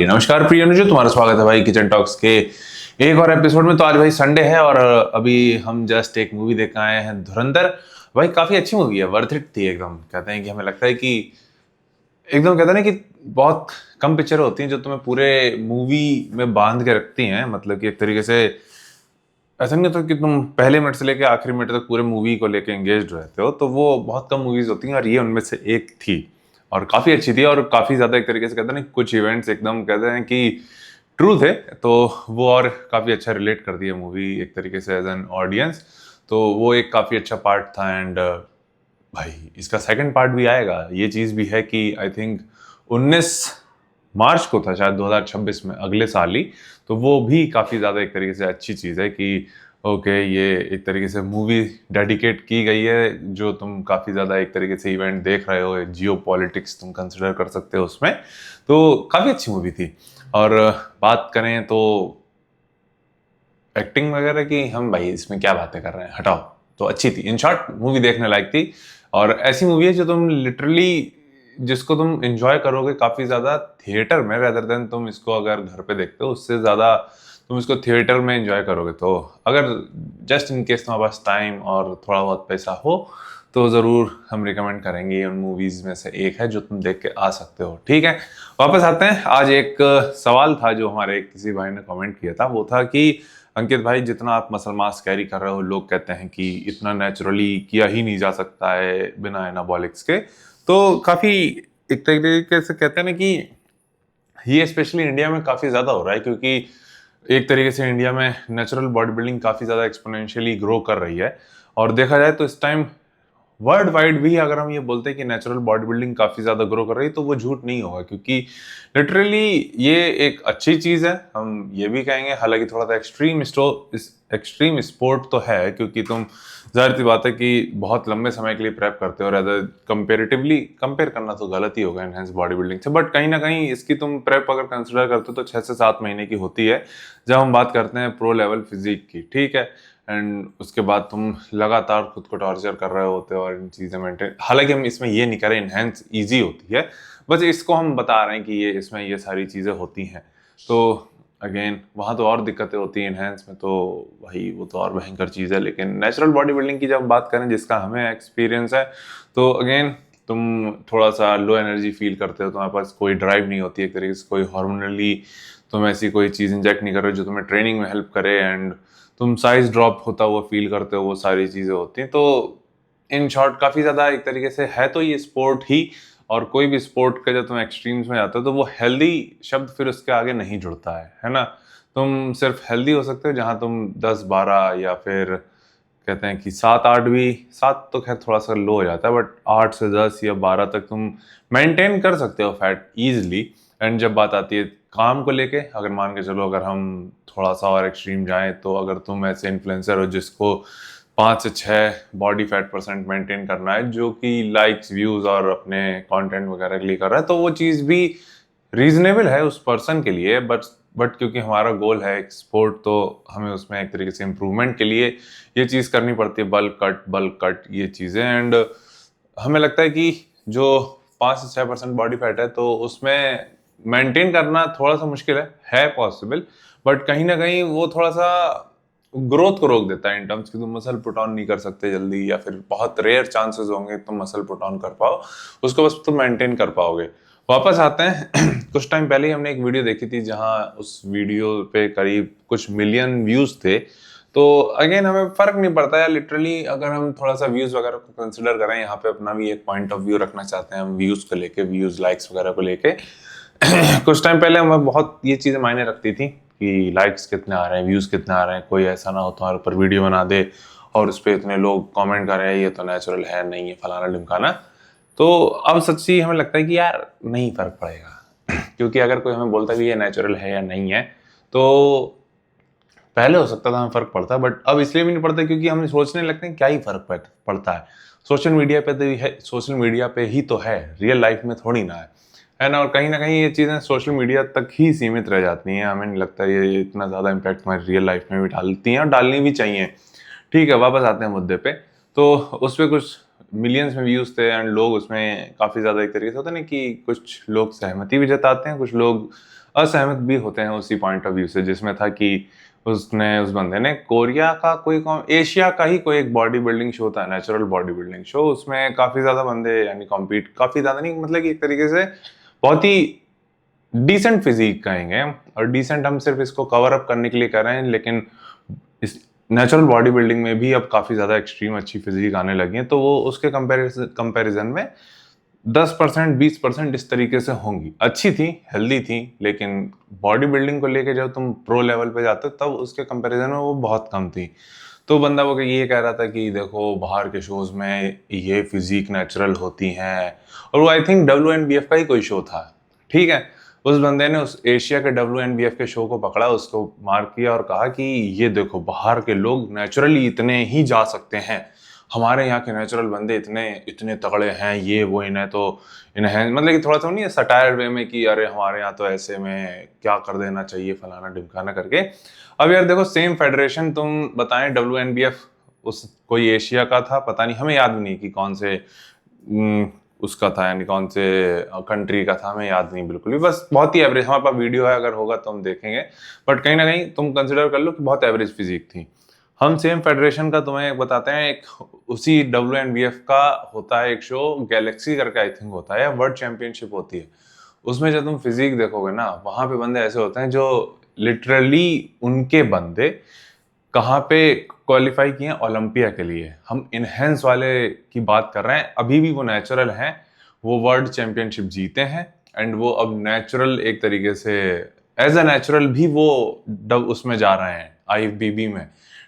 नमस्कार प्रियनुजो, तुम्हारा स्वागत है भाई किचन टॉक्स के एक और एपिसोड में। तो आज भाई संडे है और अभी हम जस्ट एक मूवी देख आए हैं, धुरंधर। भाई काफी अच्छी मूवी है, वर्थ इट थी एकदम। कहते हैं कि हमें लगता है कि एकदम कहते हैं ना कि बहुत कम पिक्चर होती हैं जो तुम्हें पूरे मूवी में बांध के रखती हैं। मतलब कि एक तरीके से ऐसा नहीं होता कि तुम पहले मिनट से लेके आखिरी मिनट तक पूरे मूवी को लेके एंगेज रहते हो। तो वो बहुत कम मूवीज होती हैं और ये उनमें से एक थी और काफी अच्छी थी और काफी ज्यादा एक तरीके से कहते हैं ना, कुछ इवेंट्स एकदम कहते हैं कि ट्रू थे। तो वो और काफी अच्छा रिलेट कर दिया मूवी एक तरीके से एज एन ऑडियंस। तो वो एक काफी अच्छा पार्ट था। एंड भाई इसका सेकंड पार्ट भी आएगा। ये चीज भी है कि आई थिंक 19 मार्च को था शायद 2026 में, अगले साल ही। तो वो भी काफी ज्यादा एक तरीके से अच्छी चीज है कि ओके, ये एक तरीके से मूवी डेडिकेट की गई है जो तुम काफी ज्यादा एक तरीके से इवेंट देख रहे हो, जियो पॉलिटिक्स तुम कंसिडर कर सकते हो उसमें। तो काफी अच्छी मूवी थी। और बात करें तो एक्टिंग वगैरह की, हम भाई इसमें क्या बातें कर रहे हैं, हटाओ। तो अच्छी थी, इन शॉर्ट मूवी देखने लायक थी। और ऐसी मूवी है जो तुम लिटरली जिसको तुम एंजॉय करोगे काफी ज्यादा थिएटर में, रेदर देन तुम इसको अगर घर पे देखते हो उससे ज्यादा तुम इसको थिएटर में एंजॉय करोगे। तो अगर जस्ट इन केस तुम्हारे पास टाइम और थोड़ा बहुत पैसा हो तो जरूर हम रिकमेंड करेंगे। उन मूवीज में से एक है जो तुम देख के आ सकते हो। ठीक है, वापस आते हैं। आज एक सवाल था जो हमारे किसी भाई ने कमेंट किया था। वो था कि अंकित भाई, जितना आप मसल मास कैरी कर रहे हो, लोग कहते हैं कि इतना नेचुरली किया ही नहीं जा सकता है बिना एनाबॉलिक्स के। तो काफी एक तरीके से कहते हैं ना कि ये स्पेशली इंडिया में काफी ज्यादा हो रहा है, क्योंकि एक तरीके से इंडिया में नेचुरल बॉडी बिल्डिंग काफी ज्यादा एक्सपोनेंशियली ग्रो कर रही है। और देखा जाए तो इस टाइम वर्ल्ड वाइड भी अगर हम ये बोलते हैं कि नेचुरल बॉडी बिल्डिंग काफी ज्यादा ग्रो कर रही है तो वो झूठ नहीं होगा, क्योंकि लिटरली ये एक अच्छी चीज है, हम ये भी कहेंगे। हालांकि थोड़ा सा एक्सट्रीम स्पोर्ट तो है, क्योंकि तुम जाहिर सी बात है कि बहुत लंबे समय के लिए प्रेप करते हो। रेदर कंपेरेटिवली कंपेयर करना तो गलत ही होगा एनहेंस बॉडी बिल्डिंग से, बट कहीं ना कहीं इसकी तुम प्रेप अगर कंसिडर करते हो तो 6 से 7 महीने की होती है जब हम बात करते हैं प्रो लेवल फिजिक की। ठीक है, एंड उसके बाद तुम लगातार खुद को टॉर्चर कर रहे होते हो और इन चीज़ें मेंटेन। हालांकि हम इसमें ये नहीं कर रहे इनहेंस ईजी होती है, बस इसको हम बता रहे हैं कि ये इसमें ये सारी चीज़ें होती हैं। तो अगेन वहाँ तो और दिक्कतें होती हैं इनहेंस में, तो भाई वो तो और भयंकर चीज़ है। लेकिन नेचुरल बॉडी बिल्डिंग की जब बात करें, जिसका हमें एक्सपीरियंस है, तो अगेन तुम थोड़ा सा लो एनर्जी फील करते हो, तुम्हारे पास कोई ड्राइव नहीं होती एक तरीके से, कोई हार्मोनली तुम ऐसी कोई चीज़ इंजेक्ट नहीं कर रहे हो जो तुम्हें ट्रेनिंग में हेल्प करे, एंड तुम साइज ड्रॉप होता हुआ फील करते हो। वो सारी चीज़ें होती हैं। तो इन शॉर्ट काफ़ी ज़्यादा एक तरीके से है तो ये स्पोर्ट ही। और कोई भी स्पोर्ट का जब तुम एक्सट्रीम्स में जाते हो तो वो हेल्दी शब्द फिर उसके आगे नहीं जुड़ता है ना। तुम सिर्फ हेल्दी हो सकते हो जहाँ तुम 10-12 या फिर कहते हैं कि 7-8 भी, 7 तो खैर थोड़ा सा लो हो जाता है, बट 8 से 10 या 12 तक तुम मेंटेन कर सकते हो फैट इजीली। एंड जब बात आती है काम को लेके, अगर मान के चलो अगर हम थोड़ा सा और एक्सट्रीम जाएं, तो अगर तुम ऐसे इन्फ्लुएंसर हो जिसको 5 से 6 बॉडी फैट परसेंट मेंटेन करना है, जो कि लाइक्स व्यूज और अपने कंटेंट वगैरह के लिए कर रहा है, तो वो चीज़ भी रीजनेबल है उस पर्सन के लिए। बट क्योंकि हमारा गोल है एक्सपोर्ट, तो हमें उसमें एक तरीके से इम्प्रूवमेंट के लिए ये चीज़ करनी पड़ती है, बल्क कट ये चीज़ें। एंड हमें लगता है कि जो 5 से 6% बॉडी फैट है तो उसमें मेंटेन करना थोड़ा सा मुश्किल है पॉसिबल, बट कहीं ना कहीं वो थोड़ा सा ग्रोथ को रोक देता है इन टर्म्स कि तुम मसल पुट ऑन नहीं कर सकते जल्दी, या फिर बहुत रेयर चांसेस होंगे तुम मसल पुट ऑन कर पाओ उसको, बस तुम मेंटेन कर पाओगे। वापस आते हैं कुछ टाइम पहले ही हमने एक वीडियो देखी थी जहां उस वीडियो पे करीब कुछ मिलियन व्यूज थे। तो अगेन हमें फर्क नहीं पड़ता है लिटरली, अगर हम थोड़ा सा व्यूज वगैरह को कंसिडर करें, यहाँ पे अपना भी एक पॉइंट ऑफ व्यू रखना चाहते हैं हम व्यूज को लेके, व्यूज लाइक्स वगैरह को लेके। कुछ टाइम पहले हमें बहुत ये चीज़ें मायने रखती थी कि लाइक्स कितने आ रहे हैं, व्यूज़ कितने आ रहे हैं। कोई ऐसा ना हो तुम्हारे ऊपर वीडियो बना दे और उस पर इतने लोग कमेंट कर रहे हैं ये तो नेचुरल है नहीं है, फलाना ढिमकाना। तो अब सच्ची हमें लगता है कि यार नहीं फर्क पड़ेगा क्योंकि अगर कोई हमें बोलता है कि ये नेचुरल है या नहीं है, तो पहले हो सकता था हमें फर्क पड़ता, बट अब इसलिए भी नहीं पड़ता क्योंकि हम सोचने लगते हैं क्या ही फर्क पड़ता है। सोशल मीडिया पे तो है, सोशल मीडिया पे ही तो है, रियल लाइफ में थोड़ी ना है ना। और कहीं ना कहीं ये चीज़ें सोशल मीडिया तक ही सीमित रह जाती हैं। हमें नहीं लगता ये इतना ज़्यादा इम्पैक्ट हमारी रियल लाइफ में भी डालती हैं, और डालनी भी चाहिए। ठीक है, वापस आते हैं मुद्दे पे। तो उस पर कुछ मिलियंस में व्यूज़ थे एंड लोग उसमें काफ़ी ज़्यादा एक तरीके से होता है ना कि कुछ लोग सहमति भी जताते हैं, कुछ लोग असहमत भी होते हैं उसी पॉइंट ऑफ व्यू से, जिसमें था कि उस बंदे ने कोरिया का कोई एशिया का ही कोई एक बॉडी बिल्डिंग शो था, नेचुरल बॉडी बिल्डिंग शो। उसमें काफी ज्यादा बंदे यानी कॉम्पीट, काफी ज्यादा नहीं मतलब कि एक तरीके से बहुत ही डिसेंट फिजिक कहेंगे हम, और डिसेंट हम सिर्फ इसको कवर अप करने के लिए कर रहे हैं, लेकिन इस नेचुरल बॉडी बिल्डिंग में भी अब काफी ज्यादा एक्सट्रीम अच्छी फिजिक आने लगी है, तो वो उसके कंपैरिजन में 10% 20% इस तरीके से होंगी। अच्छी थी, हेल्दी थी, लेकिन बॉडी बिल्डिंग को लेके जब तुम प्रो लेवल पे जाते हो तब उसके कंपैरिजन में वो बहुत कम थी। तो बंदा वो ये कह रहा था कि देखो बाहर के शोज में ये फिजिक नेचुरल होती हैं, और वो आई थिंक WNBF का ही कोई शो था, ठीक है। उस बंदे ने उस एशिया के WNBF के शो को पकड़ा, उसको मार्क किया और कहा कि ये देखो बाहर के लोग नेचुरली इतने ही जा सकते हैं, हमारे यहाँ के नेचुरल बंदे इतने इतने तगड़े हैं, ये वो इन्हें तो इन्हें मतलब कि थोड़ा सा नहीं है सटायर वे में कि अरे हमारे यहाँ तो ऐसे में क्या कर देना चाहिए फलाना ढिमकाना करके। अब यार देखो सेम फेडरेशन तुम बताएं, WNBF उस कोई एशिया का था, पता नहीं हमें याद नहीं कि कौन से उसका था, यानी कौन से कंट्री का था, हमें याद नहीं बिल्कुल भी, बस बहुत ही एवरेज। हमारे पास वीडियो है, अगर होगा तो हम देखेंगे, बट कहीं ना कहीं तुम कंसिडर कर लो कि बहुत एवरेज फिजिक थी। हम सेम फेडरेशन का तुम्हें बताते हैं, एक उसी WNBF का होता है एक शो, गैलेक्सी करके आई थिंक होता है, या वर्ल्ड चैंपियनशिप होती है। उसमें जब तुम फिजिक देखोगे ना, वहां पे बंदे ऐसे होते हैं जो लिटरली उनके बंदे कहाँ पे क्वालिफाई किए हैं ओलंपिया के लिए। हम इनहेंस वाले की बात कर रहे हैं, अभी भी वो नेचुरल हैं, वो वर्ल्ड चैंपियनशिप जीते हैं, एंड वो अब नेचुरल एक तरीके से एज अ नेचुरल भी वो उसमें जा रहे हैं IFBB में,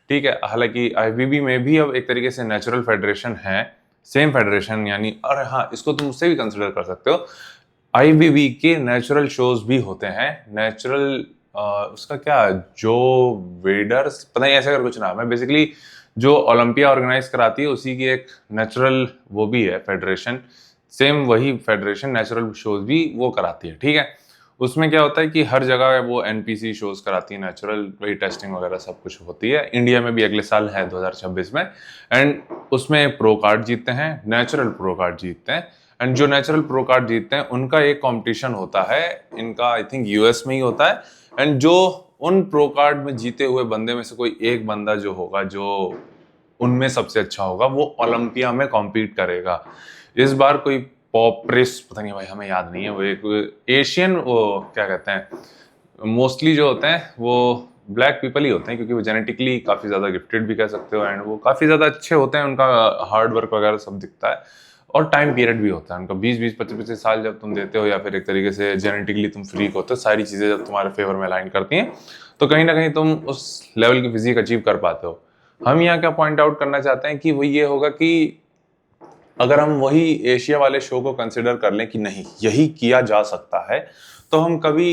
ठीक है। हालांकि IFBB में भी अब एक तरीके से नेचुरल फेडरेशन है, सेम फेडरेशन यानी, और हाँ इसको तुम उससे भी कंसिडर कर सकते हो, IFBB के नेचुरल शोज भी होते हैं, नेचुरल उसका क्या जो वेडर्स पता नहीं ऐसा कर कुछ नाम है, बेसिकली जो ओलंपिया ऑर्गेनाइज कराती है उसी की एक नेचुरल वो भी है फेडरेशन, सेम वही फेडरेशन नेचुरल शोज भी वो कराती है, ठीक है। उसमें क्या होता है कि हर जगह वो NPC शोज कराती है नेचुरल, वही टेस्टिंग वगैरह सब कुछ होती है। इंडिया में भी अगले साल है 2026 में, एंड उसमें प्रो कार्ड जीतते हैं, नेचुरल प्रो कार्ड जीतते हैं, एंड जो नेचुरल प्रो कार्ड जीतते हैं उनका एक कंपटीशन होता है, इनका आई थिंक US में ही होता है, एंड जो उन प्रो कार्ड में जीते हुए बंदे में से कोई एक बंदा जो होगा, जो उनमें सबसे अच्छा होगा, वो ओलंपिया में कॉम्पीट करेगा। इस बार कोई पॉप्रिस पता नहीं भाई हमें याद नहीं है, वो एक एशियन वो क्या कहते हैं, मोस्टली जो होते हैं वो ब्लैक पीपल ही होते हैं, क्योंकि वो जेनेटिकली काफ़ी ज़्यादा गिफ्टेड भी कह सकते हो, एंड वो काफ़ी ज़्यादा अच्छे होते हैं, उनका हार्ड वर्क वगैरह सब दिखता है, और टाइम पीरियड भी होता है उनका 20-20 25-25 साल जब तुम देते हो, या फिर एक तरीके से जेनेटिकली तुम फ्रीक होते हो, सारी चीज़ें जब तुम्हारे फेवर में अलाइन करती हैं, तो कहीं ना कहीं तुम उस लेवल की फिजिक अचीव कर पाते हो। हम यहाँ क्या पॉइंट आउट करना चाहते हैं कि वो ये होगा कि अगर हम वही एशिया वाले शो को कंसिडर कर लें कि नहीं यही किया जा सकता है, तो हम कभी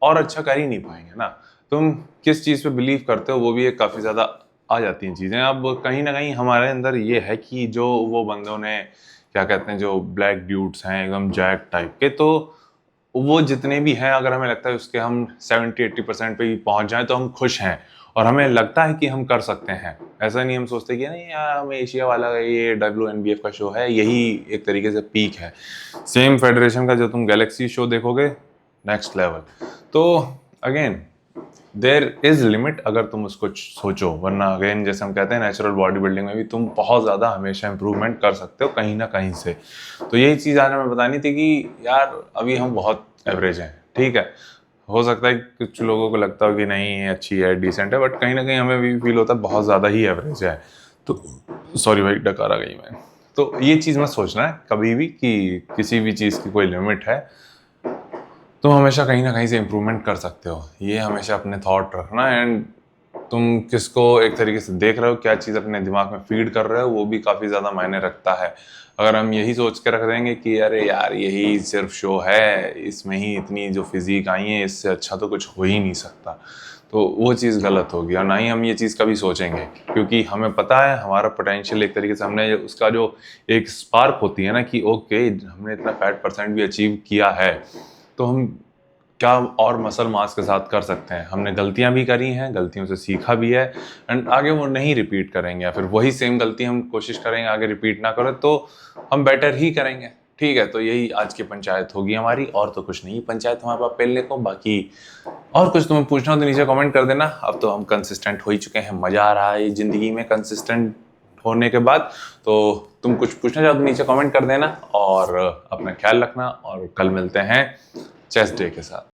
और अच्छा कर ही नहीं पाएंगे ना। तुम किस चीज़ पे बिलीव करते हो वो भी एक काफ़ी ज़्यादा आ जाती हैं चीज़ें। अब कहीं ना कहीं हमारे अंदर ये है कि जो वो बंदों ने क्या कहते हैं, जो ब्लैक ड्यूड्स हैं एकदम जैक टाइप के, तो वो जितने भी हैं अगर हमें लगता है उसके हम 70-80% पे ही पहुंच जाएं तो हम खुश हैं, और हमें लगता है कि हम कर सकते हैं। ऐसा नहीं हम सोचते कि नहीं यार हमें एशिया वाला ये WNBF का शो है यही एक तरीके से पीक है। सेम फेडरेशन का जो तुम गैलेक्सी शो देखोगे नेक्स्ट लेवल। तो अगेन देयर इज लिमिट अगर तुम उसको सोचो, वरना अगेन जैसे हम कहते हैं नेचुरल बॉडी बिल्डिंग में भी तुम बहुत ज़्यादा हमेशा इंप्रूवमेंट कर सकते हो कहीं ना कहीं से। तो यही चीज़ आज हमें बतानी थी कि यार अभी हम बहुत एवरेज हैं, ठीक है। हो सकता है कुछ लोगों को लगता हो कि नहीं अच्छी है डिसेंट है, बट कहीं ना कहीं हमें भी फील होता है बहुत ज़्यादा ही एवरेज है। तो सॉरी भाई डकार आ गई मैं। तो ये चीज़ मत सोचना है कभी भी कि किसी भी चीज़ की कोई लिमिट है, तुम हमेशा कहीं ना कहीं से इम्प्रूवमेंट कर सकते हो, ये हमेशा अपने थॉट रखना। एंड तुम किसको एक तरीके से देख रहे हो, क्या चीज़ अपने दिमाग में फीड कर रहे हो, वो भी काफ़ी ज़्यादा मायने रखता है। अगर हम यही सोच के रख देंगे कि अरे यार यही सिर्फ शो है, इसमें ही इतनी जो फिजिक आई है इससे अच्छा तो कुछ हो ही नहीं सकता, तो वो चीज़ गलत होगी, और ना ही हम ये चीज़ कभी सोचेंगे, क्योंकि हमें पता है हमारा पोटेंशियल एक तरीके से हमने उसका जो एक स्पार्क होती है ना कि ओके हमने इतना फैट % भी अचीव किया है, तो हम क्या और मसल मास के साथ कर सकते हैं। हमने गलतियां भी करी हैं, गलतियों से सीखा भी है, एंड आगे वो नहीं रिपीट करेंगे, या फिर वही सेम गलती हम कोशिश करेंगे आगे रिपीट ना करें, तो हम बेटर ही करेंगे। ठीक है, तो यही आज की पंचायत होगी हमारी, और तो कुछ नहीं पंचायत हमारे पास पेलने को। बाकी और कुछ तुम्हें पूछना हो तो नीचे कमेंट कर देना। अब तो हम कंसिस्टेंट हो ही चुके हैं, मजा आ रहा है जिंदगी में कंसिस्टेंट होने के बाद। तो तुम कुछ पूछना चाहो तो नीचे कमेंट कर देना, और अपना ख्याल रखना, और कल मिलते हैं चेस डे के साथ।